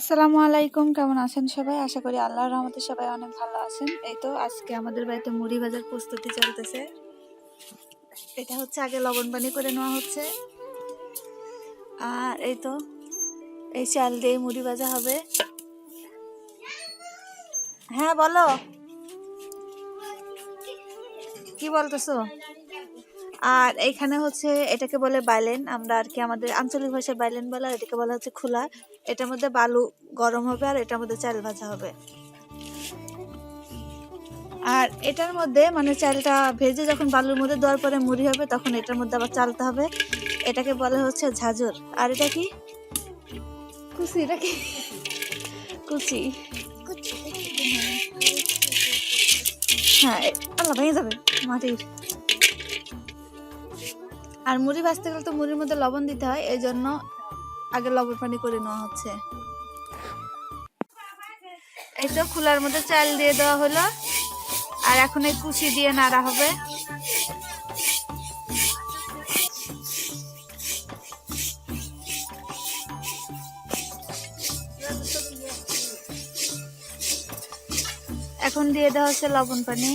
আসসালামু আলাইকুম, কেমন আছেন সবাই? আশা করি আল্লাহর রহমতে সবাই অনেক ভালো আছেন। এই তো আজকে আমাদের বাড়িতে মুড়ি ভাজার প্রস্তুতি চলতেছে। এটা হচ্ছে আগে লবণ পানি করে নেওয়া হচ্ছে, আর এই তো এই চাল দিয়ে মুড়ি ভাজা হবে। হ্যাঁ বলো, কি বলতেছো? আর এইখানে হচ্ছে এটাকে বলে বাইলেন, আমরা আর কি আমাদের আঞ্চলিক ভাষায় বাইলেন বলে, আর এটাকে বলা হচ্ছে খোলা। এটার মধ্যে বালু গরম হবে আর এটার মধ্যে চাল ভাজা হবে। আর এটার মধ্যে মানে চালটা ভেজে যখন বালুর মধ্যে দেওয়ার পরে মুড়ি হবে, তখন এটার মধ্যে আবার চালতে হবে। এটাকে বলা হচ্ছে ঝাঁঝর। আর এটা কি? কুচি। এটা কি? কুচি। হ্যাঁ, আল্লাহ ভেঙে যাবে মাটির। আর মুড়ি ভাজতে গেলে তো মুড়ির মধ্যে লবণ দিতে হয়, এই জন্য আগে লবণ পানি করে নেওয়া হচ্ছে। এই তো খোলার মধ্যে চাল দিয়ে দেওয়া হলো, আর এখন এই কুচি দিয়ে নাড়া হবে। এখন দিয়ে দেওয়া হচ্ছে লবণ পানি।